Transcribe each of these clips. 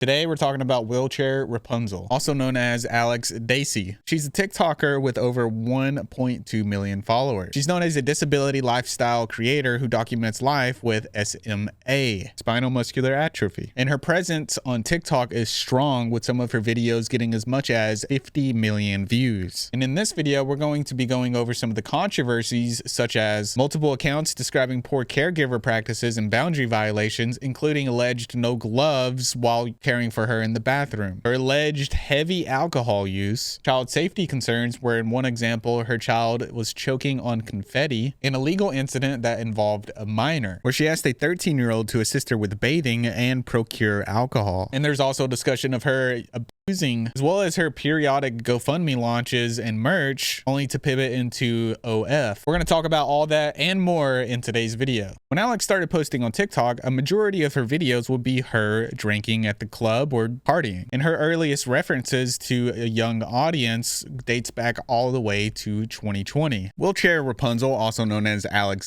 Today we're talking about wheelchair Rapunzel, also known as Dacy. She's a TikToker with over 1.2 million followers. She's known as a disability lifestyle creator who documents life with SMA, spinal muscular atrophy. And her presence on TikTok is strong, with some of her videos getting as much as 50 million views. And in this video, we're going to be going over some of the controversies, such as multiple accounts describing poor caregiver practices and boundary violations, including alleged no gloves while caring for her in the bathroom, her alleged heavy alcohol use, child safety concerns, where in one example her child was choking on confetti, an illegal incident that involved a minor, where she asked a 13-year-old to assist her with bathing and procure alcohol. And there's also discussion of her abusing, as well as her periodic GoFundMe launches and merch, only to pivot into OF. We're going to talk about all that and more in today's video. When Alex started posting on TikTok, a majority of her videos would be her drinking at the club or partying. And her earliest references to a young audience dates back all the way to 2020. Wheelchair Rapunzel, also known as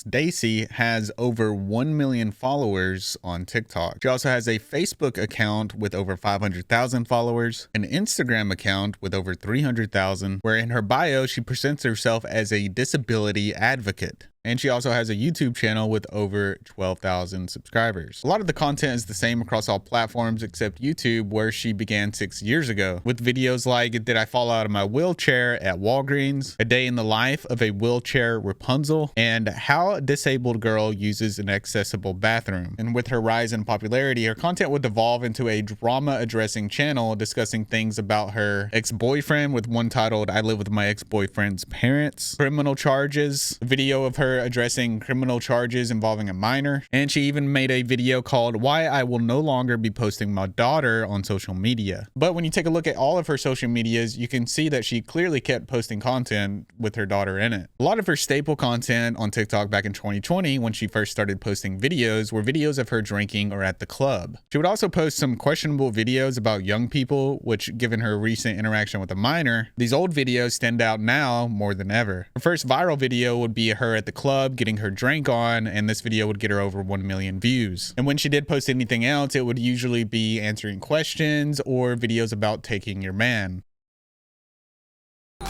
Dacy, has over 1 million followers on TikTok. She also has a Facebook account with over 500,000 followers, an Instagram account with over 300,000, where in her bio she presents herself as a disability advocate. And she also has a YouTube channel with over 12,000 subscribers. A lot of the content is the same across all platforms except YouTube, where she began 6 years ago, with videos like Did I Fall Out of My Wheelchair at Walgreens, A Day in the Life of a Wheelchair Rapunzel, and How a Disabled Girl Uses an Accessible Bathroom. And with her rise in popularity, her content would evolve into a drama-addressing channel discussing things about her ex-boyfriend, with one titled I Live with My Ex-Boyfriend's Parents, criminal charges, a video of her addressing criminal charges involving a minor, and she even made a video called Why I Will No Longer Be Posting My Daughter on Social Media. But when you take a look at all of her social medias, you can see that she clearly kept posting content with her daughter in it. A lot of her staple content on TikTok back in 2020, when she first started posting videos, were videos of her drinking or at the club. She would also post some questionable videos about young people, which, given her recent interaction with a minor, these old videos stand out now more than ever. Her first viral video would be her at the club getting her drink on, and this video would get her over 1 million views. And when she did post anything else, it would usually be answering questions or videos about taking your man.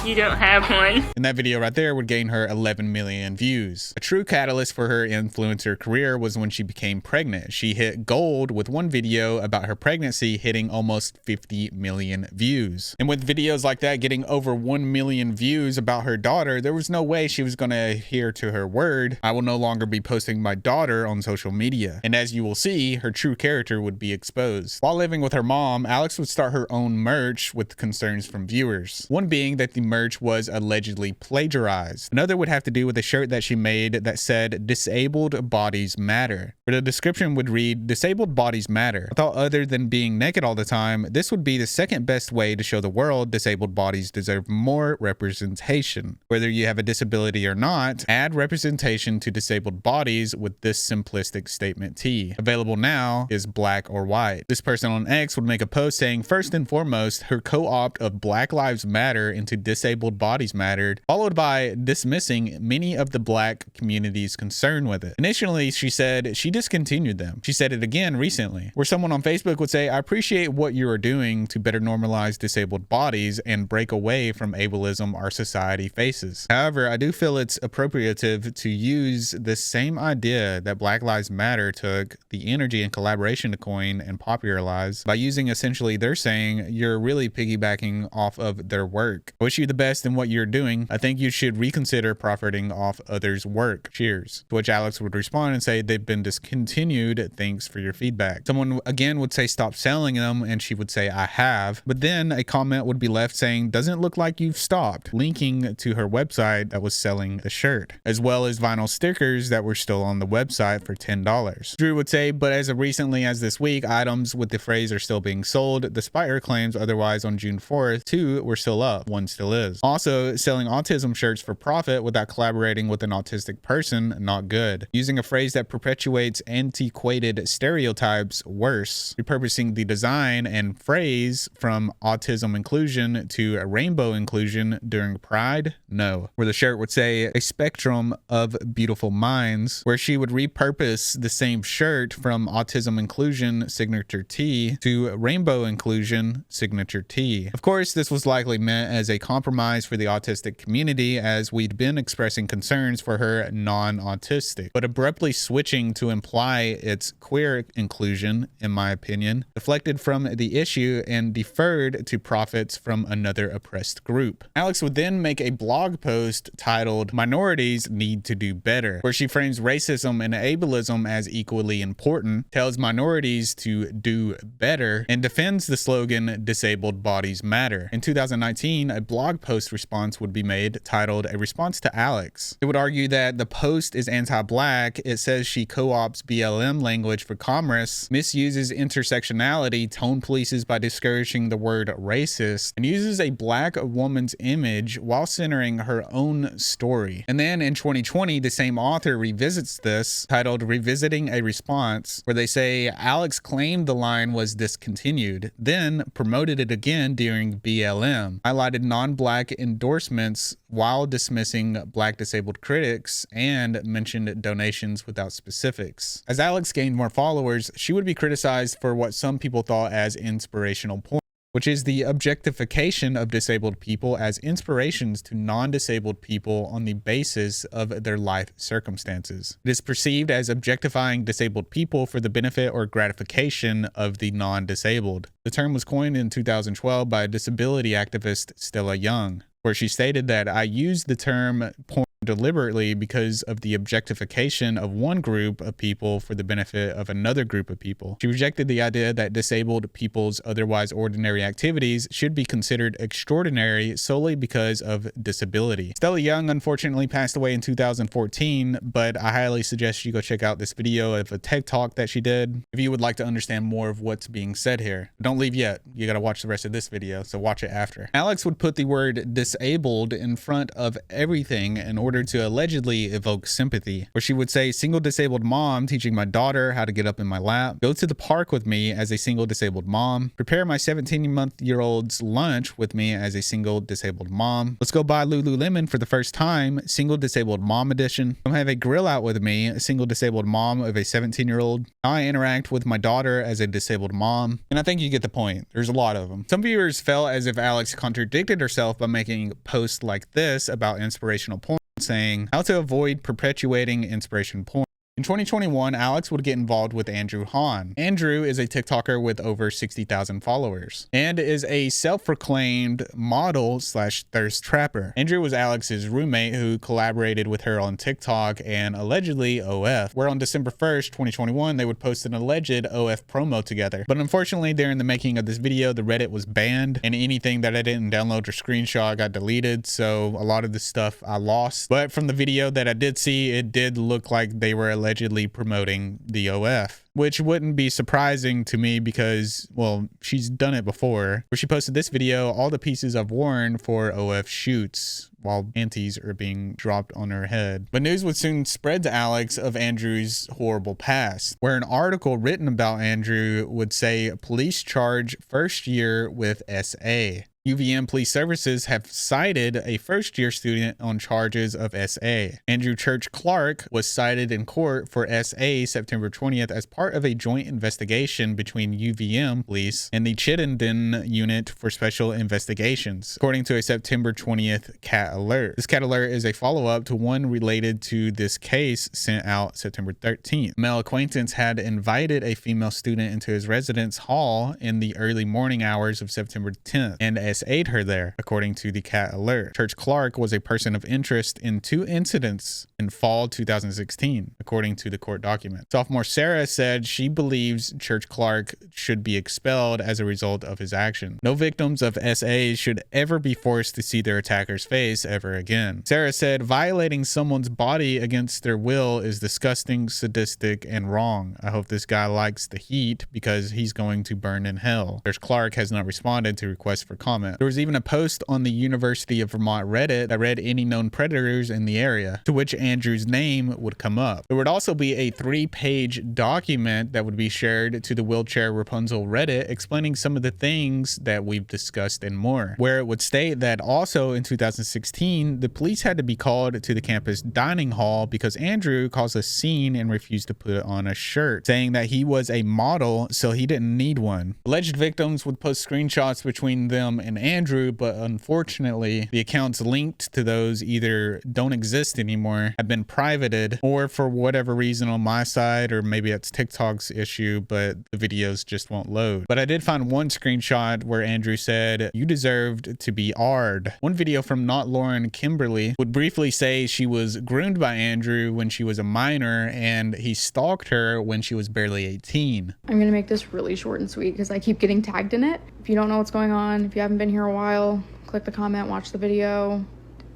You don't have one. And that video right there would gain her 11 million views. A true catalyst for her influencer career was when she became pregnant. She hit gold with one video about her pregnancy hitting almost 50 million views. And with videos like that getting over 1 million views about her daughter, there was no way she was going to adhere to her word. I will no longer be posting my daughter on social media. And as you will see, her true character would be exposed. While living with her mom, Alex would start her own merch with concerns from viewers. One being that the merch was allegedly plagiarized. Another would have to do with a shirt that she made that said Disabled Bodies Matter, where the description would read Disabled Bodies Matter. I thought, other than being naked all the time, this would be the second best way to show the world disabled bodies deserve more representation. Whether you have a disability or not, add representation to disabled bodies with this simplistic statement T. Available now is black or white. This person on X would make a post saying, first and foremost, her co-opt of Black Lives Matter into Disabled Bodies Mattered, followed by dismissing many of the black community's concern with it. Initially, she said she discontinued them. She said it again recently, where someone on Facebook would say, I appreciate what you are doing to better normalize disabled bodies and break away from ableism our society faces. However, I do feel it's appropriative to use this same idea that Black Lives Matter took the energy and collaboration to coin and popularize by using essentially their saying you're really piggybacking off of their work. I wish you the best in what you're doing. I think you should reconsider profiting off others' work. Cheers. To which Alex would respond and say they've been discontinued. Thanks for your feedback. Someone again would say stop selling them, and she would say I have. But then a comment would be left saying doesn't look like you've stopped, linking to her website that was selling the shirt, as well as vinyl stickers that were still on the website for $10. Drew would say, but as of recently as this week, items with the phrase are still being sold, despite her claims otherwise. On June 4th, 2 were still up, 1 still is. Also, selling autism shirts for profit without collaborating with an autistic person, not good. Using a phrase that perpetuates antiquated stereotypes, worse. Repurposing the design and phrase from autism inclusion to rainbow inclusion during Pride, no, where the shirt would say a spectrum of beautiful minds, where she would repurpose the same shirt from autism inclusion signature T to rainbow inclusion signature T. Of course, this was likely meant as a compromise for the autistic community, as we'd been expressing concerns for her non-autistic, but abruptly switching to imply its queer inclusion, in my opinion, deflected from the issue and deferred to profits from another oppressed group. Alex would then make a blog post titled "Minorities Need to Do Better," where she frames racism and ableism as equally important, tells minorities to do better, and defends the slogan "Disabled Bodies Matter." In 2019, a blog post response would be made titled "A Response to Alex." It would argue that the post is anti-black. It says she co-opts BLM language for commerce, misuses intersectionality, tone polices by discouraging the word racist, and uses a black woman's image while centering her own story. And then in 2020, the same author revisits this, titled "Revisiting a Response," where they say Alex claimed the line was discontinued, then promoted it again during BLM, highlighted non-black endorsements while dismissing black disabled critics, and mentioned donations without specifics. As Alex gained more followers, she would be criticized for what some people thought as inspirational porn, which is the objectification of disabled people as inspirations to non-disabled people on the basis of their life circumstances. It is perceived as objectifying disabled people for the benefit or gratification of the non-disabled. The term was coined in 2012 by disability activist Stella Young, where she stated that "I use the term porn deliberately because of the objectification of one group of people for the benefit of another group of people." She rejected the idea that disabled people's otherwise ordinary activities should be considered extraordinary solely because of disability. Stella Young unfortunately passed away in 2014, but I highly suggest you go check out this video of a TED Talk that she did if you would like to understand more of what's being said here. But don't leave yet. You gotta watch the rest of this video, so watch it after. Alex would put the word disabled in front of everything in order to allegedly evoke sympathy, where she would say "single disabled mom teaching my daughter how to get up in my lap, go to the park with me as a single disabled mom, prepare my 17-month-old's lunch with me as a single disabled mom, let's go buy Lululemon for the first time, single disabled mom edition, come have a grill out with me, a single disabled mom of a 17-year-old, how I interact with my daughter as a disabled mom." And I think you get the point. There's a lot of them. Some viewers felt as if Alex contradicted herself by making posts like this about inspirational porn, saying how to avoid perpetuating inspiration porn. In 2021, Alex would get involved with Andrew Haan. Andrew is a TikToker with over 60,000 followers and is a self-proclaimed model / thirst trapper. Andrew was Alex's roommate who collaborated with her on TikTok and allegedly OF, where on December 1st, 2021, they would post an alleged OF promo together. But unfortunately, during the making of this video, the Reddit was banned and anything that I didn't download or screenshot got deleted. So a lot of the stuff I lost. But from the video that I did see, it did look like they were allegedly promoting the OF, which wouldn't be surprising to me because, well, she's done it before, where she posted this video, all the pieces I've worn for OF shoots, while panties are being dropped on her head. But news would soon spread to Alex of Andrew's horrible past, where an article written about Andrew would say police charge first year with SA. UVM Police Services have cited a first-year student on charges of SA. Andrew Church Clark was cited in court for SA September 20th as part of a joint investigation between UVM Police and the Chittenden Unit for Special Investigations, according to a September 20th CAT alert. This CAT alert is a follow-up to one related to this case sent out September 13th. A male acquaintance had invited a female student into his residence hall in the early morning hours of September 10th and SA'd her there, according to the CAT alert. Church Clark was a person of interest in 2 incidents in fall 2016, according to the court document. Sophomore Sarah said she believes Church Clark should be expelled as a result of his action. No victims of SAs should ever be forced to see their attacker's face ever again. Sarah said violating someone's body against their will is disgusting, sadistic, and wrong. I hope this guy likes the heat because he's going to burn in hell. Church Clark has not responded to requests for comment comment. There was even a post on the University of Vermont Reddit that read any known predators in the area, to which Andrew's name would come up. There would also be a 3-page document that would be shared to the Wheelchair Rapunzel Reddit explaining some of the things that we've discussed and more, where it would state that also in 2016, the police had to be called to the campus dining hall because Andrew caused a scene and refused to put on a shirt, saying that he was a model, so he didn't need one. Alleged victims would post screenshots between them and Andrew, but unfortunately, the accounts linked to those either don't exist anymore, have been privated, or for whatever reason on my side, or maybe it's TikTok's issue, but the videos just won't load. But I did find one screenshot where Andrew said, "You deserved to be R'd." One video from Not Lauren Kimberly would briefly say she was groomed by Andrew when she was a minor, and he stalked her when she was barely 18. I'm gonna make this really short and sweet because I keep getting tagged in it. If you don't know what's going on, if you haven't been here a while, click the comment, watch the video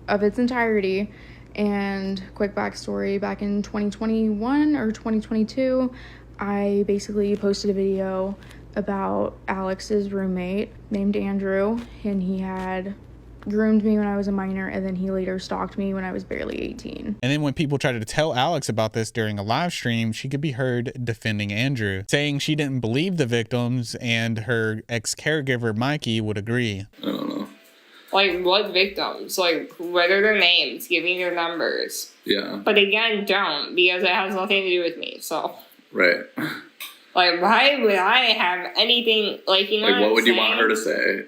of its entirety. And quick backstory, back in 2021 or 2022, I basically posted a video about Alex's roommate named Andrew, and he had groomed me when I was a minor, and then he later stalked me when I was barely 18. And then when people tried to tell Alex about this during a live stream, she could be heard defending Andrew, saying she didn't believe the victims, and her ex-caregiver Mikey would agree. I don't know. Like, what victims? Like, what are their names? Give me their numbers. Yeah. But again, don't, because it has nothing to do with me, so. Right. Like, why would I have anything, like, you know Like, what would you saying? want her to say?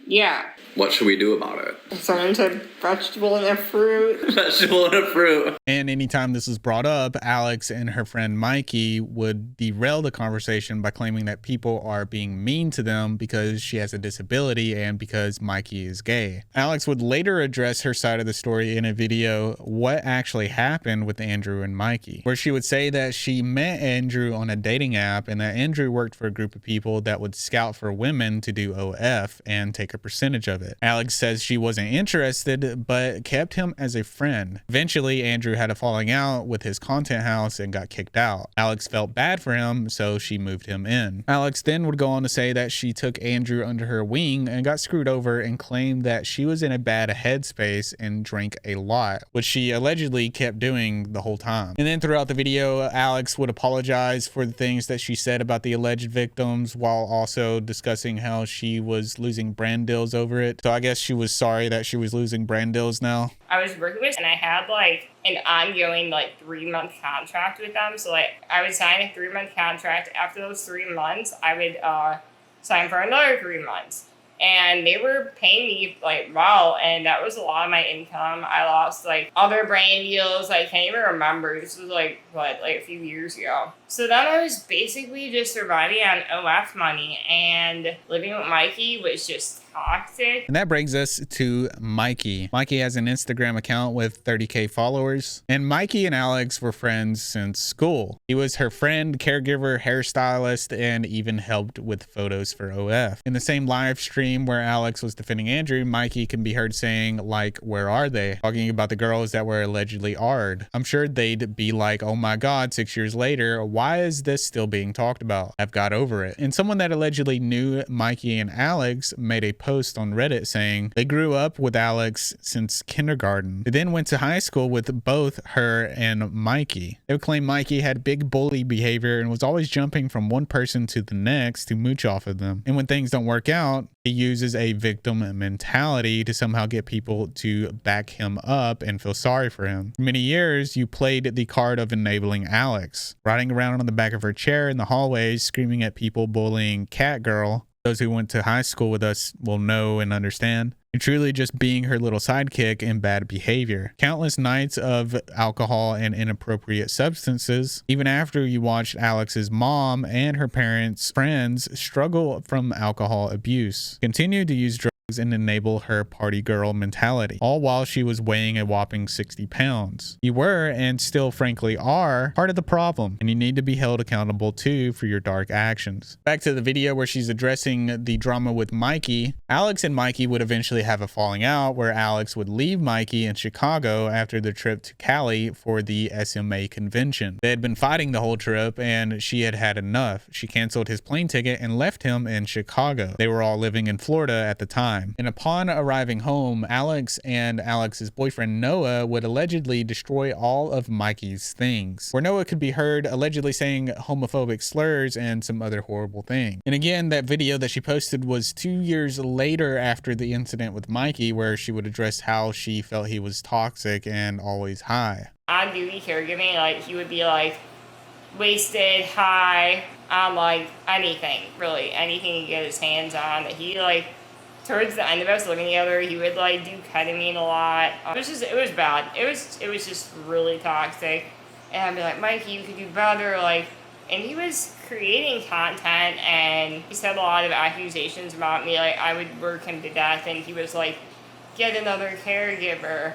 Yeah. What should we do about it? Someone said vegetable and a fruit. Vegetable and a fruit. And anytime this was brought up, Alex and her friend Mikey would derail the conversation by claiming that people are being mean to them because she has a disability and because Mikey is gay. Alex would later address her side of the story in a video, What Actually Happened with Andrew and Mikey, where she would say that she met Andrew on a dating app and that Andrew worked for a group of people that would scout for women to do OF and take a percentage of it. Alex says she wasn't interested, but kept him as a friend. Eventually, Andrew had a falling out with his content house and got kicked out. Alex felt bad for him, so she moved him in. Alex then would go on to say that she took Andrew under her wing and got screwed over and claimed that she was in a bad headspace and drank a lot, which she allegedly kept doing the whole time. And then throughout the video, Alex would apologize for the things that she said about the alleged victims while also discussing how she was losing brand deals over it. So I guess she was sorry that she was losing brand deals now. I was working with, and I had like an ongoing like 3-month contract with them. So like I would sign a 3-month contract. After those 3 months, I would sign for another 3 months. And they were paying me like well, and that was a lot of my income. I lost like other brand deals. I can't even remember. This was like a few years ago. So then I was basically just surviving on OF money, and living with Mikey was just toxic. And that brings us to Mikey. Mikey has an Instagram account with 30K followers, and Mikey and Alex were friends since school. He was her friend, caregiver, hairstylist, and even helped with photos for OF. In the same live stream where Alex was defending Andrew, Mikey can be heard saying, like, where are they? Talking about the girls that were allegedly R'd. I'm sure they'd be like, oh my God, 6 years later, why is this still being talked about? I've got over it. And someone that allegedly knew Mikey and Alex made a post on Reddit saying they grew up with Alex since kindergarten. They then went to high school with both her and Mikey. They would claim Mikey had big bully behavior and was always jumping from one person to the next to mooch off of them. And when things don't work out, he uses a victim mentality to somehow get people to back him up and feel sorry for him. For many years, you played the card of enabling Alex, riding around on the back of her chair in the hallways, screaming at people, bullying Cat Girl. Those who went to high school with us will know and understand. And truly just being her little sidekick in bad behavior. Countless nights of alcohol and inappropriate substances. Even after you watched Alex's mom and her parents' friends struggle from alcohol abuse. Continued to use drugs and enable her party girl mentality, all while she was weighing a whopping 60 pounds. You were, and still frankly are, part of the problem, and you need to be held accountable too for your dark actions. Back to the video where she's addressing the drama with Mikey. Alex and Mikey would eventually have a falling out where Alex would leave Mikey in Chicago after the trip to Cali for the SMA convention. They had been fighting the whole trip and she had had enough. She canceled his plane ticket and left him in Chicago. They were all living in Florida at the time. time. And upon arriving home, Alex and Alex's boyfriend Noah would allegedly destroy all of Mikey's things, where Noah could be heard allegedly saying homophobic slurs and some other horrible things. And again, that video that she posted was 2 years later after the incident with Mikey, where she would address how she felt he was toxic and always high. On duty caregiving, like, he would be like wasted, high, on like anything, really, anything he could get his hands on. He, like, towards the end of us living together, he would like do ketamine a lot. It was bad. It was just really toxic. And I'd be like, Mikey, you could do better, like. And he was creating content, and he said a lot of accusations about me, like I would work him to death, and he was like, get another caregiver.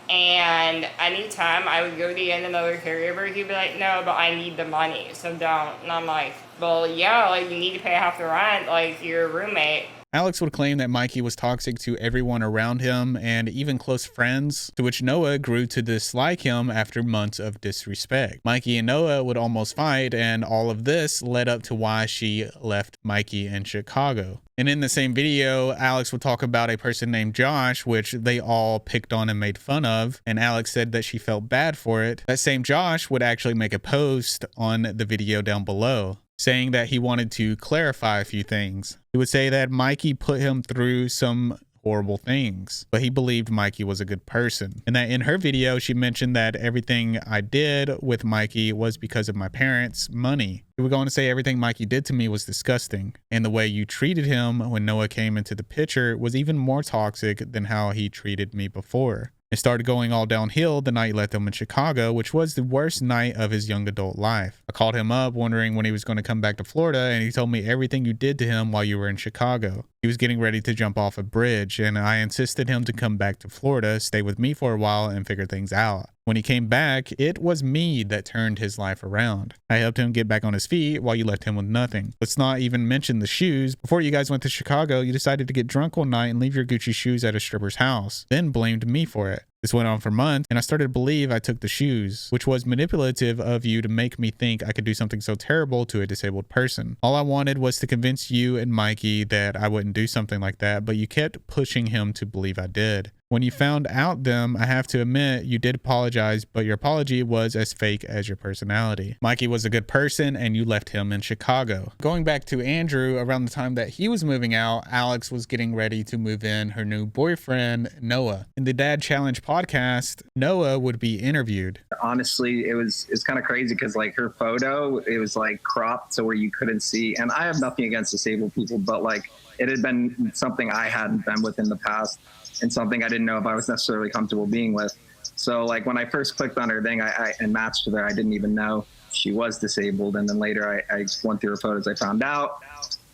And anytime I would go to get another caregiver, he'd be like, no, but I need the money, so don't. And I'm like, well, yeah, like, you need to pay half the rent, like, you're a roommate. Alex would claim that Mikey was toxic to everyone around him and even close friends, to which Noah grew to dislike him after months of disrespect. Mikey and Noah would almost fight, and all of this led up to why she left Mikey in Chicago. And in the same video, Alex would talk about a person named Josh, which they all picked on and made fun of, and Alex said that she felt bad for it. That same Josh would actually make a post on the video down below, saying that he wanted to clarify a few things. He would say that Mikey put him through some horrible things, but he believed Mikey was a good person. And that in her video, she mentioned that everything I did with Mikey was because of my parents' money. He would go on to say everything Mikey did to me was disgusting, and the way you treated him when Noah came into the picture was even more toxic than how he treated me before. It started going all downhill the night he left them in Chicago, which was the worst night of his young adult life. I called him up wondering when he was going to come back to Florida, and he told me everything you did to him while you were in Chicago. He was getting ready to jump off a bridge, and I insisted him to come back to Florida, stay with me for a while, and figure things out. When he came back, it was me that turned his life around. I helped him get back on his feet while you left him with nothing. Let's not even mention the shoes. Before you guys went to Chicago, you decided to get drunk one night and leave your Gucci shoes at a stripper's house, then blamed me for it. This went on for months, and I started to believe I took the shoes, which was manipulative of you to make me think I could do something so terrible to a disabled person. All I wanted was to convince you and Mikey that I wouldn't do something like that, but you kept pushing him to believe I did. When you found out them, I have to admit, you did apologize, but your apology was as fake as your personality. Mikey was a good person, and you left him in Chicago. Going back to Andrew, around the time that he was moving out, Alex was getting ready to move in her new boyfriend, Noah. In the Dad Challenge podcast, Noah would be interviewed. Honestly, it's kind of crazy because like her photo, it was like cropped so where you couldn't see. And I have nothing against disabled people, but like it had been something I hadn't been with in the past, and something I didn't know if I was necessarily comfortable being with. So like when I first clicked on her thing and matched with her, I didn't even know she was disabled. And then later I went through her photos, I found out.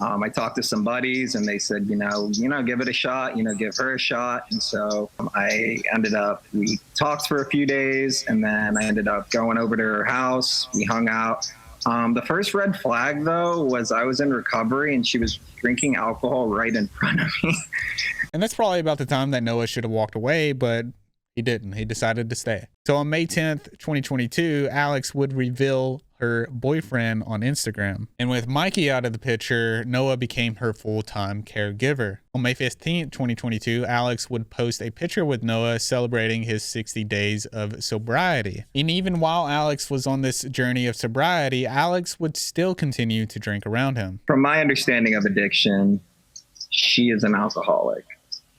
I talked to some buddies and they said, you know, give it a shot, give her a shot. And so we talked for a few days, and then I ended up going over to her house. We hung out. The first red flag, though, was I was in recovery and she was drinking alcohol right in front of me. And that's probably about the time that Noah should have walked away, but he didn't. He decided to stay. So on May 10th, 2022, Alex would reveal her boyfriend on Instagram. And with Mikey out of the picture, Noah became her full-time caregiver. On May 15th, 2022, Alex would post a picture with Noah celebrating his 60 days of sobriety. And even while Alex was on this journey of sobriety, Alex would still continue to drink around him. From my understanding of addiction, she is an alcoholic.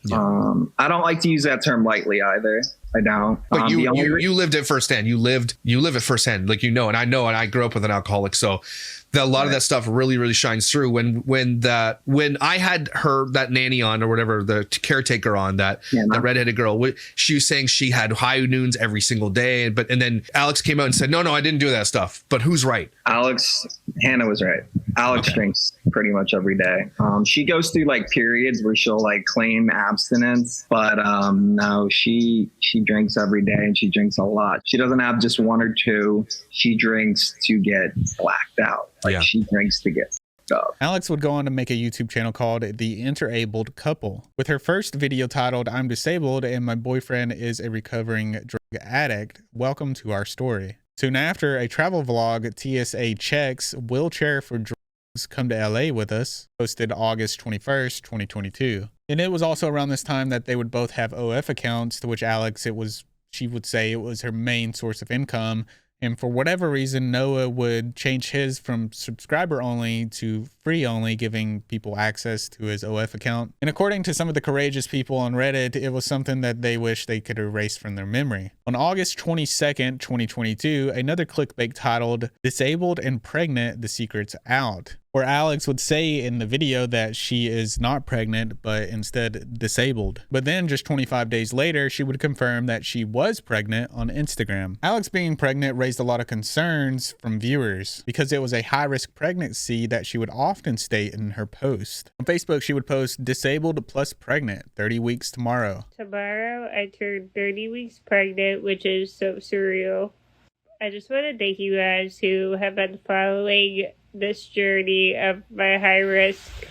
Yeah. I don't like to use that term lightly either. I don't. But you lived it firsthand. You live it firsthand, like, and I grew up with an alcoholic, so a lot of that stuff really, really shines through. When I had that nanny on, or whatever, the caretaker on, that redheaded girl, she was saying she had high noons every single day, and then Alex came out and said, no, I didn't do that stuff. But who's right? Hannah was right. Alex drinks pretty much every day. She goes through like periods where she'll like claim abstinence, but no, she drinks every day, and she drinks a lot. She doesn't have just one or two. She drinks to get blacked out. She drinks to get up. Alex would go on to make a YouTube channel called The Interabled Couple, with her first video titled "I'm Disabled and My Boyfriend is a Recovering Drug Addict. Welcome to Our Story." Soon after, a travel vlog, TSA Checks Wheelchair for Drug Come to LA with Us, posted August 21st, 2022. And it was also around this time that they would both have OF accounts, to which Alex, she would say it was her main source of income. And for whatever reason, Noah would change his from subscriber only to free only, giving people access to his OF account. And according to some of the courageous people on Reddit, it was something that they wish they could erase from their memory. On August 22nd, 2022, another clickbait titled "Disabled and Pregnant, the Secret's Out," where Alex would say in the video that she is not pregnant, but instead disabled. But then just 25 days later, she would confirm that she was pregnant on Instagram. Alex being pregnant raised a lot of concerns from viewers because it was a high-risk pregnancy that she would often state in her post. On Facebook, she would post "disabled plus pregnant, 30 weeks tomorrow." Tomorrow, I turned 30 weeks pregnant, which is so surreal. I just want to thank you guys who have been following this journey of my high-risk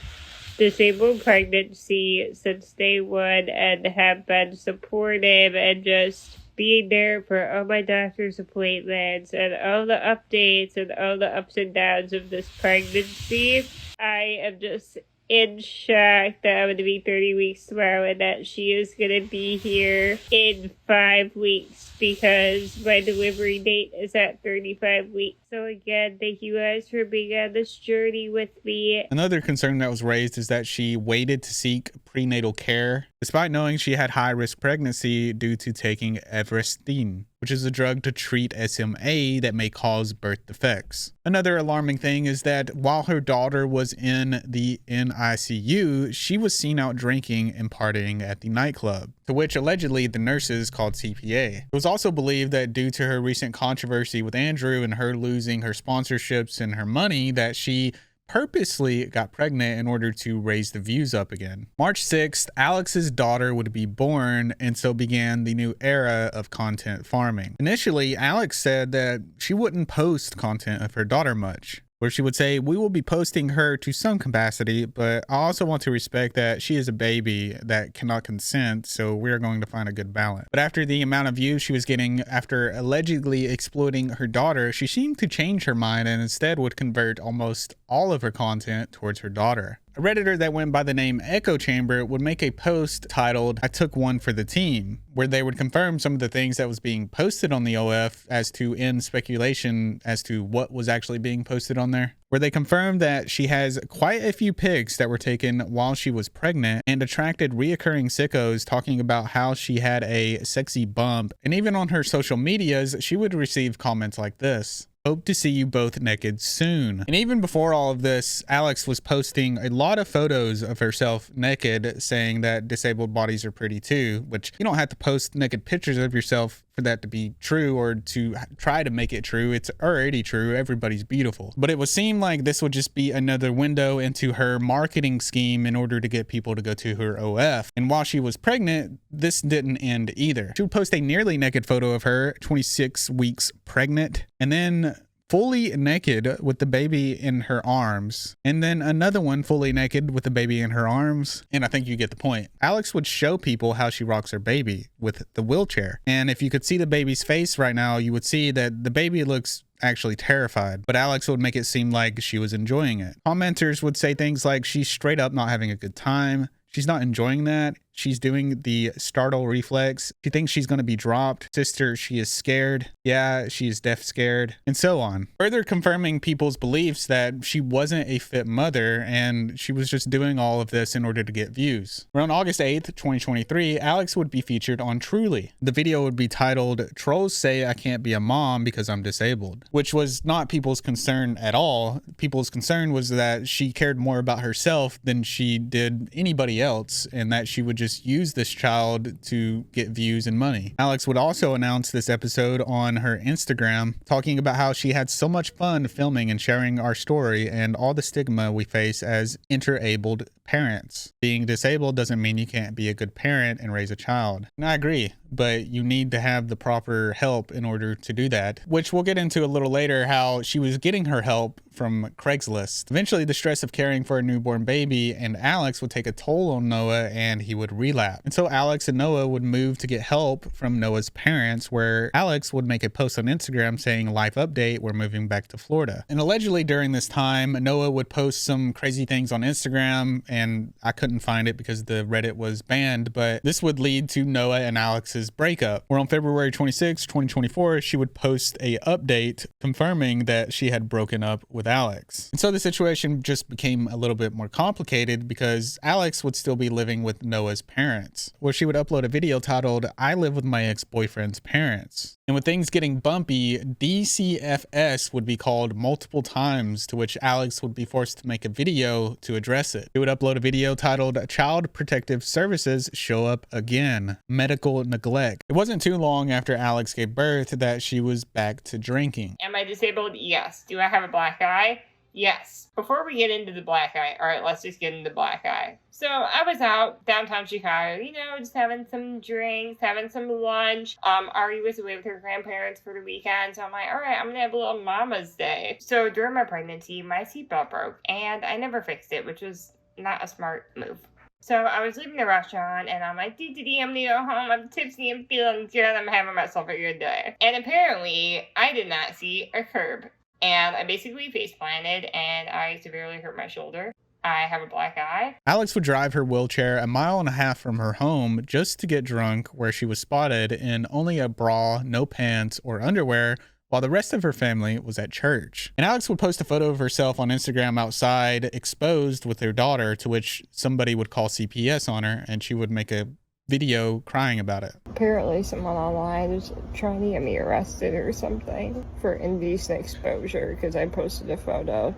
disabled pregnancy since day one and have been supportive and just being there for all my doctor's appointments and all the updates and all the ups and downs of this pregnancy. I am just in shock that I'm going to be 30 weeks tomorrow and that she is going to be here in 5 weeks because my delivery date is at 35 weeks. So again, thank you guys for being on this journey with me. Another concern that was raised is that she waited to seek prenatal care despite knowing she had high-risk pregnancy due to taking Everestine, which is a drug to treat SMA that may cause birth defects. Another alarming thing is that while her daughter was in the NICU, she was seen out drinking and partying at the nightclub, to which allegedly the nurses called CPA. It was also believed that due to her recent controversy with Andrew and her losing her sponsorships and her money, that she purposely got pregnant in order to raise the views up again. March 6th, Alex's daughter would be born, and so began the new era of content farming. Initially, Alex said that she wouldn't post content of her daughter much, where she would say, "We will be posting her to some capacity, but I also want to respect that she is a baby that cannot consent, so we're going to find a good balance." But after the amount of views she was getting after allegedly exploiting her daughter, she seemed to change her mind and instead would convert almost all of her content towards her daughter. A Redditor that went by the name Echo Chamber would make a post titled "I took one for the team," where they would confirm some of the things that was being posted on the OF as to end speculation as to what was actually being posted on there. Where they confirmed that she has quite a few pics that were taken while she was pregnant and attracted reoccurring sickos talking about how she had a sexy bump. And even on her social medias, she would receive comments like this: "Hope to see you both naked soon." And even before all of this, Alex was posting a lot of photos of herself naked, saying that disabled bodies are pretty too, which you don't have to post naked pictures of yourself for that to be true or to try to make it true. It's already true. Everybody's beautiful. But it would seem like this would just be another window into her marketing scheme in order to get people to go to her OF. And while she was pregnant, this didn't end either. She would post a nearly naked photo of her, 26 weeks pregnant, and then fully naked with the baby in her arms, and then another one fully naked with the baby in her arms. And I think you get the point. Alex would show people how she rocks her baby with the wheelchair. And if you could see the baby's face right now, you would see that the baby looks actually terrified, but Alex would make it seem like she was enjoying it. Commenters would say things like she's straight up not having a good time. She's not enjoying that. She's doing the startle reflex. She thinks she's going to be dropped. Sister, she is scared. Yeah, she is deaf scared, and so on. Further confirming people's beliefs that she wasn't a fit mother and she was just doing all of this in order to get views. Around August 8th, 2023, Alex would be featured on Truly. The video would be titled "Trolls Say I Can't Be a Mom Because I'm Disabled," which was not people's concern at all. People's concern was that she cared more about herself than she did anybody else, and that she would just use this child to get views and money. Alex would also announce this episode on her Instagram, talking about how she had so much fun filming and sharing our story and all the stigma we face as interabled parents. Being disabled doesn't mean you can't be a good parent and raise a child. And I agree, but you need to have the proper help in order to do that, which we'll get into a little later, how she was getting her help from Craigslist. Eventually, the stress of caring for a newborn baby and Alex would take a toll on Noah and he would relapse. And so Alex and Noah would move to get help from Noah's parents, where Alex would make a post on Instagram saying, "Life update, we're moving back to Florida." And allegedly during this time, Noah would post some crazy things on Instagram, and I couldn't find it because the Reddit was banned, but this would lead to Noah and Alex's breakup, where on February 26, 2024, she would post a update confirming that she had broken up with Alex. And so the situation just became a little bit more complicated because Alex would still be living with Noah's parents, where she would upload a video titled, "I live with my ex-boyfriend's parents." And with things getting bumpy, DCFS would be called multiple times, to which Alex would be forced to make a video to address it. He would upload a video titled, "Child Protective Services Show Up Again, Medical Neglect." It wasn't too long after Alex gave birth that she was back to drinking. Am I disabled? Yes. Do I have a black eye? Yes. Before we get into the black eye, all right, let's just get into the black eye. So I was out downtown Chicago, just having some drinks, having some lunch. Ari was away with her grandparents for the weekend, so I'm like, all right, I'm gonna have a little mama's day. So during my pregnancy, my seatbelt broke, and I never fixed it, which was not a smart move. So I was leaving the restaurant, and I'm like, I'm gonna go home, I'm tipsy and feeling good, I'm having myself a good day. And apparently, I did not see a curb. And I basically face planted, and I severely hurt my shoulder. I have a black eye. Alex would drive her wheelchair 1.5 miles from her home just to get drunk, where she was spotted in only a bra, no pants, or underwear, while the rest of her family was at church. And Alex would post a photo of herself on Instagram outside, exposed with her daughter, to which somebody would call CPS on her, and she would make a video crying about it. Apparently someone online is trying to get me arrested or something for indecent exposure because I posted a photo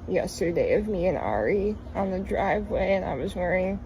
yesterday of me and Ari on the driveway, and I was wearing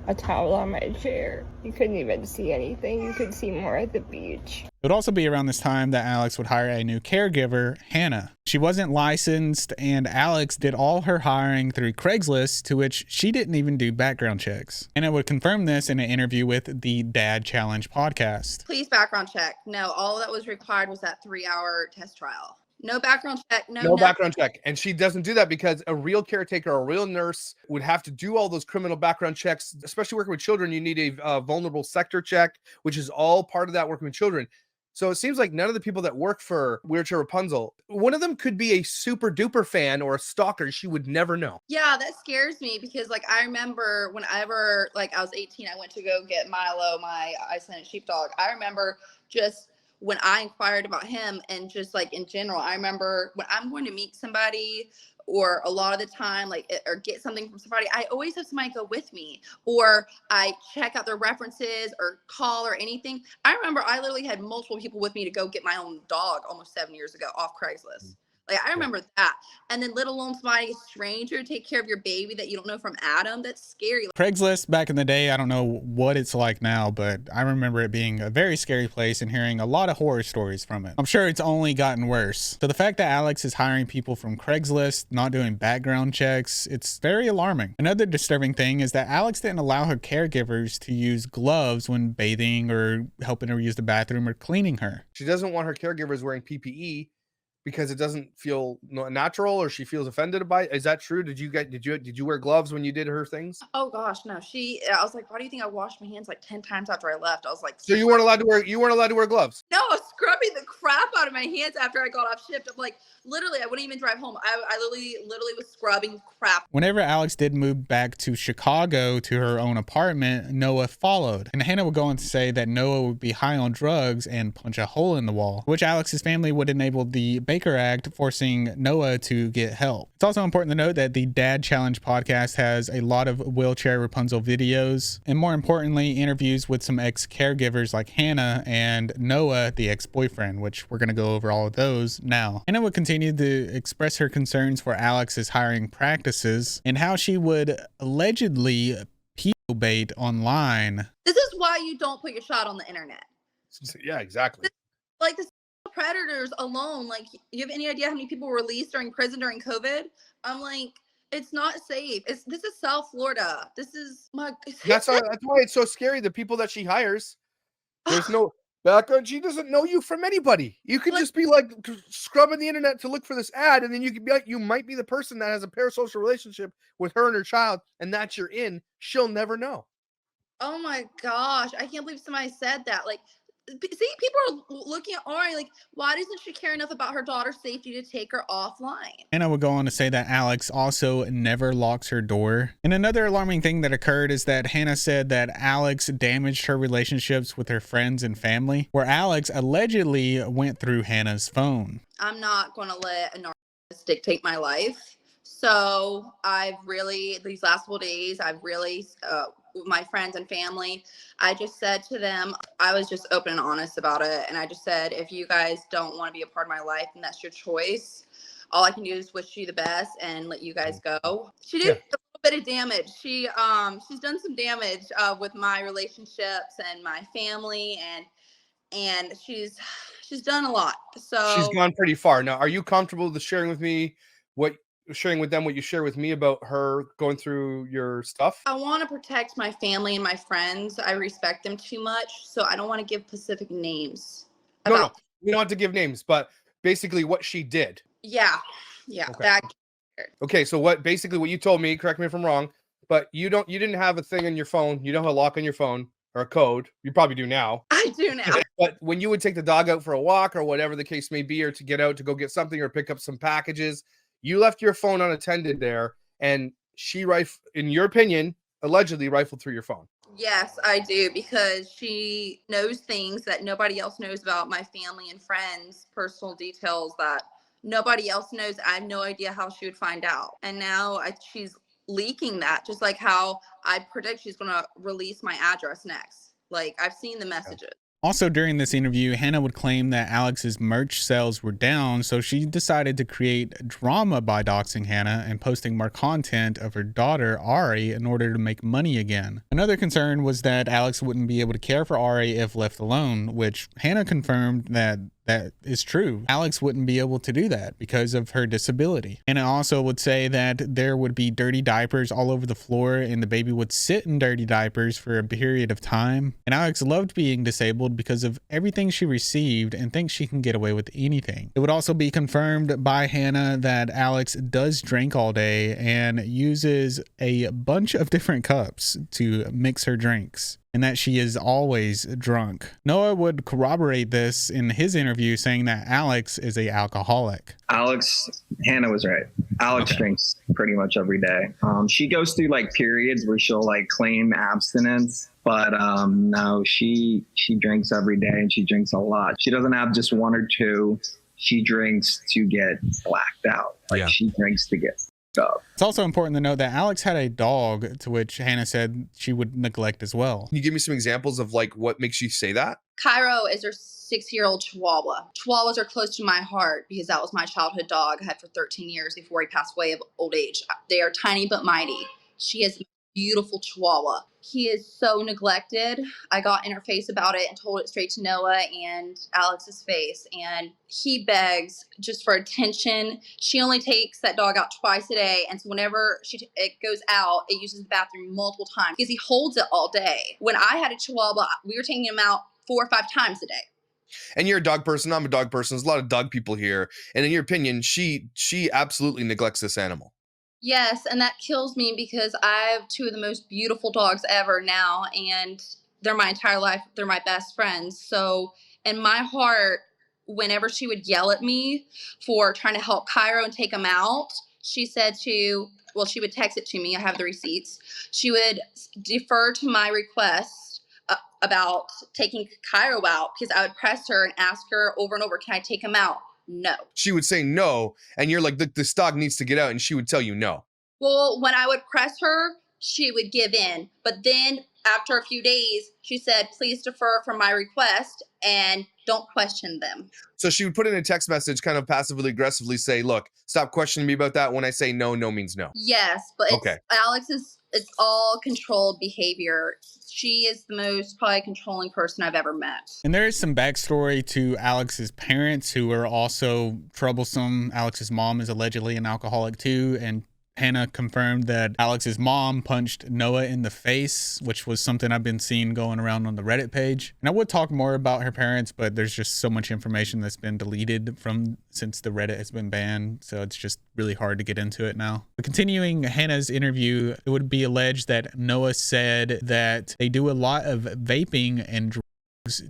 a towel on my chair. You couldn't even see anything. You could see more at the beach. It would also be around this time that Alex would hire a new caregiver, Hannah. She wasn't licensed, and Alex did all her hiring through Craigslist, to which she didn't even do background checks. Hannah would confirm this in an interview with the Dad Challenge podcast. Please background check. No, all that was required was that 3-hour test trial. No background check. No background check. And she doesn't do that because a real caretaker, a real nurse would have to do all those criminal background checks. Especially working with children, you need a vulnerable sector check, which is all part of that working with children. So it seems like none of the people that work for Wheelchair Rapunzel, one of them could be a super duper fan or a stalker. She would never know. Yeah, that scares me because I remember whenever I was 18, I went to go get Milo, my Icelandic sheepdog. I remember just when I inquired about him and just in general, I remember when I'm going to meet somebody or a lot of the time, or get something from somebody, I always have somebody go with me, or I check out their references or call or anything. I remember I literally had multiple people with me to go get my own dog almost 7 years ago off Craigslist. I remember that. And then let alone somebody, a stranger, take care of your baby that you don't know from Adam. That's scary. Craigslist back in the day, I don't know what it's like now, but I remember it being a very scary place and hearing a lot of horror stories from it. I'm sure it's only gotten worse. So the fact that Alex is hiring people from Craigslist, not doing background checks, it's very alarming. Another disturbing thing is that Alex didn't allow her caregivers to use gloves when bathing or helping her use the bathroom or cleaning her. She doesn't want her caregivers wearing PPE because it doesn't feel natural, or she feels offended by it. Is that true? Did you wear gloves when you did her things? Oh gosh, no. I was like, why do you think I washed my hands 10 times after I left? I was like, so you weren't allowed to wear gloves? No, I was scrubbing the crap out of my hands after I got off shift. I'm like, literally, I wouldn't even drive home. I literally was scrubbing crap. Whenever Alex did move back to Chicago to her own apartment, Noah followed. And Hannah would go on to say that Noah would be high on drugs and punch a hole in the wall, which Alex's family would enable the Baker Act, forcing Noah to get help. It's also important to note that the Dad Challenge podcast has a lot of Wheelchair Rapunzel videos, and more importantly, interviews with some ex-caregivers like Hannah and Noah, the ex-boyfriend, which we're going to go over all of those now. Hannah would continue to express her concerns for Alex's hiring practices and how she would allegedly people bait online. This is why you don't put your shot on the internet. Yeah, exactly. The predators alone, you have any idea how many people were released during prison during COVID? I'm like, it's not safe. This is South Florida. This is that's why it's so scary. The people that she hires, background. She doesn't know you from anybody. You could just be like scrubbing the internet to look for this ad, and then you could be like, you might be the person that has a parasocial relationship with her and her child, and that you're in. She'll never know. Oh my gosh, I can't believe somebody said that. Like, see, people are looking at Ari like, why doesn't she care enough about her daughter's safety to take her offline? Hannah would go on to say that Alex also never locks her door. And another alarming thing that occurred is that Hannah said that Alex damaged her relationships with her friends and family, where Alex allegedly went through Hannah's phone. I'm not going to let a narcissist dictate my life. So these last couple days, with my friends and family, I just said to them, I was just open and honest about it. And I just said, if you guys don't want to be a part of my life, then that's your choice. All I can do is wish you the best and let you guys go. She did a little bit of damage. She's done some damage with my relationships and my family, and she's done a lot. So she's gone pretty far. Now, are you comfortable with sharing with me sharing with them what you share with me about her going through your stuff? I want to protect my family and my friends. I respect them too much, so I don't want to give specific names. No, we don't have to give names, but basically what she did. Yeah. Okay. Okay, so what you told me, correct me if I'm wrong, but you didn't have a thing on your phone. You don't have a lock on your phone or a code. You probably do now. I do now. But when you would take the dog out for a walk or whatever the case may be, or to get out to go get something or pick up some packages, you left your phone unattended there, and she, in your opinion, allegedly rifled through your phone. Yes, I do, because she knows things that nobody else knows about my family and friends, personal details that nobody else knows. I have no idea how she would find out. And now she's leaking that, just like how I predict she's going to release my address next. Like, I've seen the messages. Also, during this interview, Hannah would claim that Alex's merch sales were down, so she decided to create drama by doxing Hannah and posting more content of her daughter, Ari, in order to make money again. Another concern was that Alex wouldn't be able to care for Ari if left alone, which Hannah confirmed that is true. Alex wouldn't be able to do that because of her disability. Hannah also would say that there would be dirty diapers all over the floor and the baby would sit in dirty diapers for a period of time. And Alex loved being disabled because of everything she received and thinks she can get away with anything. It would also be confirmed by Hannah that Alex does drink all day and uses a bunch of different cups to mix her drinks, and that she is always drunk. Noah would corroborate this in his interview, saying that Alex is an alcoholic. Hannah was right. Alex drinks pretty much every day. She goes through like periods where she'll like claim abstinence, but no, she drinks every day, and she drinks a lot. She doesn't have just one or two. She drinks to get blacked out. She drinks to get up. It's also important to note that Alex had a dog, to which Hannah said she would neglect as well. Can you give me some examples of like what makes you say that? Cairo is her 6-year-old Chihuahua. Chihuahuas are close to my heart because that was my childhood dog I had for 13 years before he passed away of old age. They are tiny but mighty. She is a beautiful Chihuahua. He is so neglected. I got in her face about it and told it straight to Noah and Alex's face. And he begs just for attention. She only takes that dog out twice a day. And so whenever it goes out, it uses the bathroom multiple times because he holds it all day. When I had a Chihuahua, we were taking him out 4 or 5 times a day. And you're a dog person. I'm a dog person. There's a lot of dog people here. And in your opinion, she absolutely neglects this animal. Yes, and that kills me because I have 2 of the most beautiful dogs ever now, and they're my entire life. They're my best friends. So in my heart, whenever she would yell at me for trying to help Cairo and take him out, she would text it to me. I have the receipts. She would defer to my request about taking Cairo out because I would press her and ask her over and over, can I take him out? No. She would say no, and you're like, this dog needs to get out, and she would tell you no. Well, when I would press her, she would give in. But then after a few days, she said, please defer from my request and don't question them. So she would put in a text message, kind of passively aggressively say, look, stop questioning me about that. When I say no, no means no. Yes, but it's all controlled behavior. She is the most probably controlling person I've ever met. And there is some backstory to Alex's parents who are also troublesome. Alex's mom is allegedly an alcoholic too, and Hannah confirmed that Alex's mom punched Noah in the face, which was something I've been seeing going around on the Reddit page. And I would talk more about her parents, but there's just so much information that's been deleted from since the Reddit has been banned. So it's just really hard to get into it now. But continuing Hannah's interview, it would be alleged that Noah said that they do a lot of vaping and drugs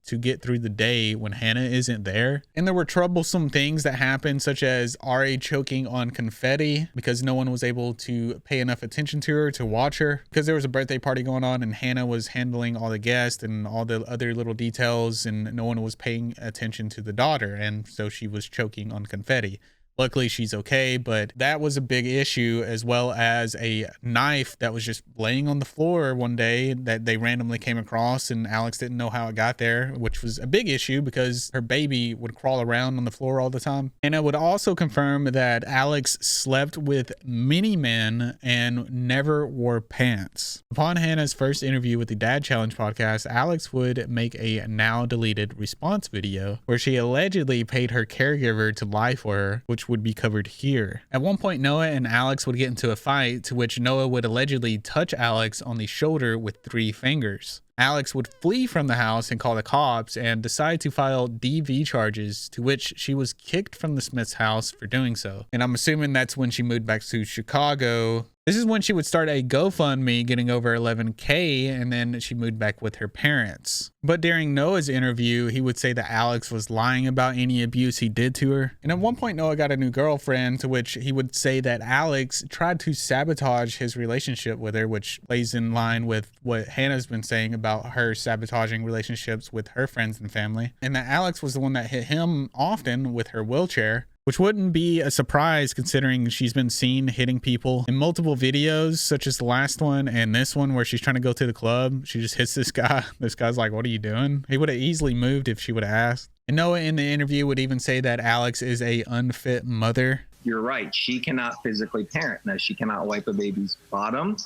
to get through the day when Hannah isn't there. And there were troublesome things that happened, such as RA choking on confetti because no one was able to pay enough attention to her to watch her, because there was a birthday party going on and Hannah was handling all the guests and all the other little details, and no one was paying attention to the daughter, and so she was choking on confetti. Luckily, she's okay, but that was a big issue, as well as a knife that was just laying on the floor one day that they randomly came across, and Alex didn't know how it got there, which was a big issue because her baby would crawl around on the floor all the time. And I would also confirm that Alex slept with many men and never wore pants. Upon Hannah's first interview with the Dad Challenge podcast, Alex would make a now deleted response video where she allegedly paid her caregiver to lie for her, which would be covered here. At one point, Noah and Alex would get into a fight, to which Noah would allegedly touch Alex on the shoulder with 3 fingers. Alex would flee from the house and call the cops and decide to file DV charges, to which she was kicked from the Smith's house for doing so. And I'm assuming that's when she moved back to Chicago. This is when she would start a GoFundMe getting over 11K, and then she moved back with her parents. But during Noah's interview, he would say that Alex was lying about any abuse he did to her. And at one point, Noah got a new girlfriend, to which he would say that Alex tried to sabotage his relationship with her, which lays in line with what Hannah's been saying about her sabotaging relationships with her friends and family. And that Alex was the one that hit him often with her wheelchair, which wouldn't be a surprise considering she's been seen hitting people in multiple videos, such as the last one and this one where she's trying to go to the club. She just hits this guy. This guy's like, "What are you doing?" He would have easily moved if she would have asked. And Noah in the interview would even say that Alex is a unfit mother. You're right. She cannot physically parent. Now, she cannot wipe a baby's bottom.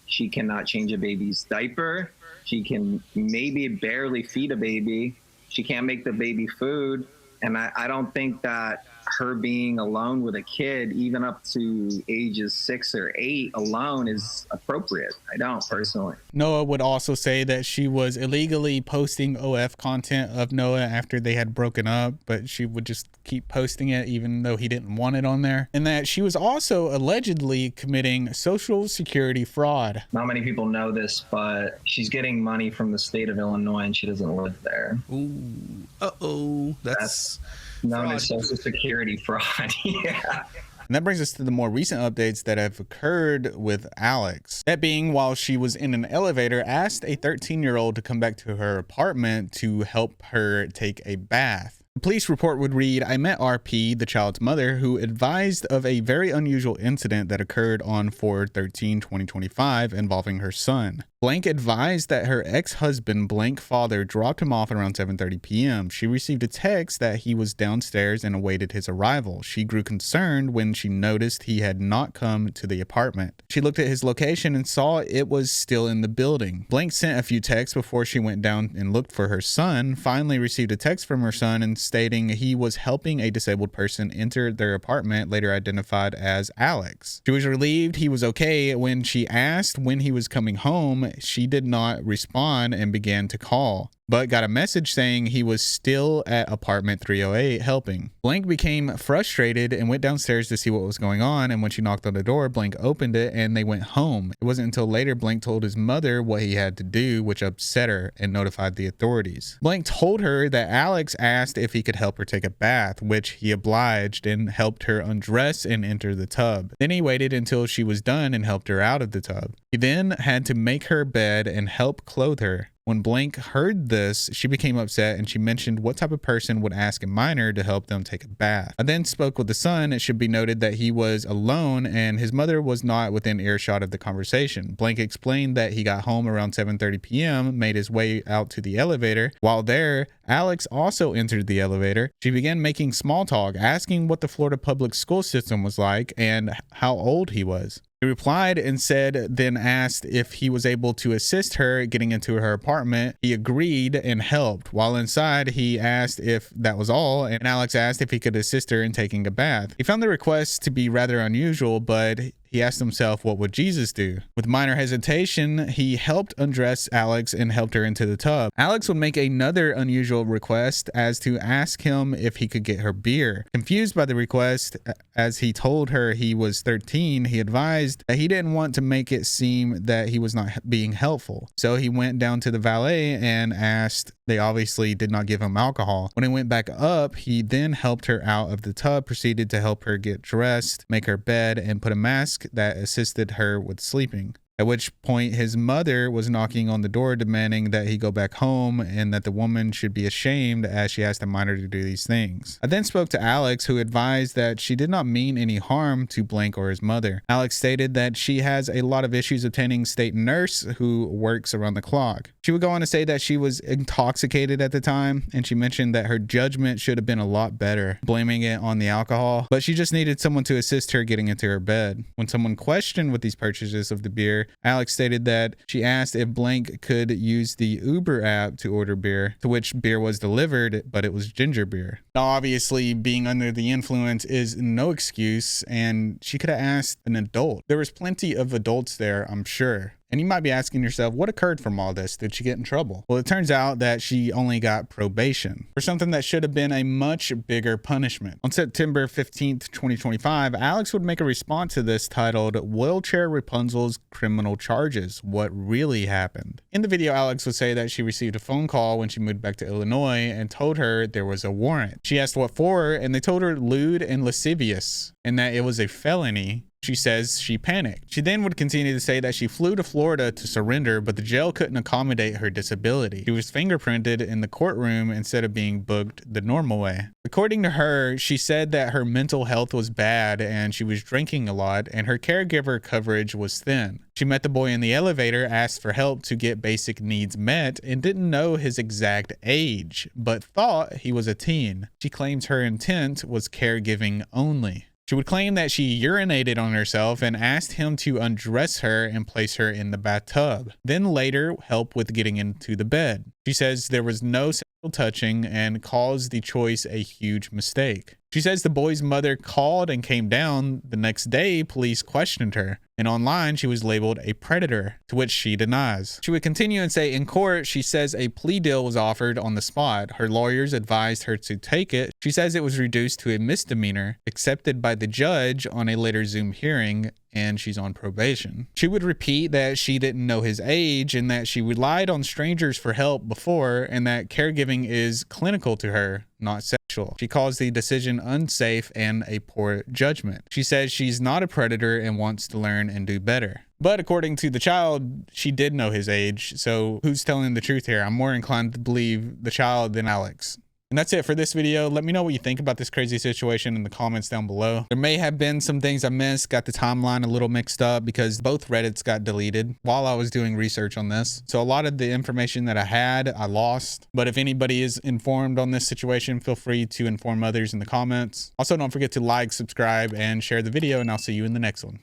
She cannot change a baby's diaper. She can maybe barely feed a baby. She can't make the baby food. And I don't think that her being alone with a kid, even up to ages 6 or 8 alone, is appropriate. I don't personally. Noah would also say that she was illegally posting OF content of Noah after they had broken up, but she would just keep posting it even though he didn't want it on there. And that she was also allegedly committing social security fraud. Not many people know this, but she's getting money from the state of Illinois and she doesn't live there. Ooh, uh-oh. That's known fraud. as social security fraud. Yeah. And that brings us to the more recent updates that have occurred with Alex. That being, while she was in an elevator, asked a 13-year-old to come back to her apartment to help her take a bath. The police report would read, "I met RP, the child's mother, who advised of a very unusual incident that occurred on 4/13/2025 involving her son. Blank advised that her ex-husband, blank father, dropped him off around 7:30 p.m. She received a text that he was downstairs and awaited his arrival. She grew concerned when she noticed he had not come to the apartment. She looked at his location and saw it was still in the building. Blank sent a few texts before she went down and looked for her son, finally received a text from her son and stating he was helping a disabled person enter their apartment, later identified as Alex. She was relieved he was okay. When she asked when he was coming home, she did not respond and began to call, but got a message saying he was still at apartment 308 helping. Blank became frustrated and went downstairs to see what was going on, and when she knocked on the door, Blank opened it and they went home. It wasn't until later Blank told his mother what he had to do, which upset her and notified the authorities. Blank told her that Alex asked if he could help her take a bath, which he obliged and helped her undress and enter the tub. Then he waited until she was done and helped her out of the tub. He then had to make her bed and help clothe her. When Blank heard this, she became upset and she mentioned what type of person would ask a minor to help them take a bath. I then spoke with the son. It should be noted that he was alone and his mother was not within earshot of the conversation. Blank explained that he got home around 7:30 p.m., made his way out to the elevator. While there, Alex also entered the elevator. She began making small talk, asking what the Florida public school system was like and how old he was. He replied and said, then asked if he was able to assist her getting into her apartment. He agreed and helped. While inside, he asked if that was all, and Alex asked if he could assist her in taking a bath. He found the request to be rather unusual, but he asked himself, what would Jesus do? With minor hesitation, he helped undress Alex and helped her into the tub. Alex would make another unusual request as to ask him if he could get her beer. Confused by the request, as he told her he was 13, he advised that he didn't want to make it seem that he was not being helpful. So he went down to the valet and asked. They obviously did not give him alcohol. When he went back up, he then helped her out of the tub, proceeded to help her get dressed, make her bed, and put a mask that assisted her with sleeping. At which point his mother was knocking on the door demanding that he go back home and that the woman should be ashamed as she asked a minor to do these things. I then spoke to Alex, who advised that she did not mean any harm to Blank or his mother. Alex stated that she has a lot of issues obtaining state nurse who works around the clock. She would go on to say that she was intoxicated at the time, and she mentioned that her judgment should have been a lot better, blaming it on the alcohol, but she just needed someone to assist her getting into her bed. When someone questioned with these purchases of the beer, Alex stated that she asked if Blank could use the Uber app to order beer, to which beer was delivered, but it was ginger beer. Now, obviously, being under the influence is no excuse, and she could have asked an adult. There was plenty of adults there, I'm sure. And you might be asking yourself, what occurred from all this? Did she get in trouble? Well, it turns out that she only got probation for something that should have been a much bigger punishment. On September 15th, 2025, Alex would make a response to this titled, Wheelchair Rapunzel's Criminal Charges, What Really Happened? In the video, Alex would say that she received a phone call when she moved back to Illinois and told her there was a warrant. She asked what for, and they told her lewd and lascivious, and that it was a felony. She says she panicked. She then would continue to say that she flew to Florida to surrender, but the jail couldn't accommodate her disability. She was fingerprinted in the courtroom instead of being booked the normal way. According to her, she said that her mental health was bad and she was drinking a lot and her caregiver coverage was thin. She met the boy in the elevator, asked for help to get basic needs met, and didn't know his exact age, but thought he was a teen. She claims her intent was caregiving only. She would claim that she urinated on herself and asked him to undress her and place her in the bathtub, then later help with getting into the bed. She says there was no sexual touching and calls the choice a huge mistake. She says the boy's mother called and came down. The next day, police questioned her, and online she was labeled a predator, to which she denies. She would continue and say in court, she says a plea deal was offered on the spot. Her lawyers advised her to take it. She says it was reduced to a misdemeanor, accepted by the judge on a later Zoom hearing, and she's on probation. She would repeat that she didn't know his age and that she relied on strangers for help before, and that caregiving is clinical to her, not sexual. She calls the decision unsafe and a poor judgment. She says she's not a predator and wants to learn and do better. But according to the child, she did know his age, so who's telling the truth here? I'm more inclined to believe the child than Alex. And that's it for this video. Let me know what you think about this crazy situation in the comments down below. There may have been some things I missed, got the timeline a little mixed up because both Reddits got deleted while I was doing research on this. So a lot of the information that I had, I lost. But if anybody is informed on this situation, feel free to inform others in the comments. Also, don't forget to like, subscribe, and share the video, and I'll see you in the next one.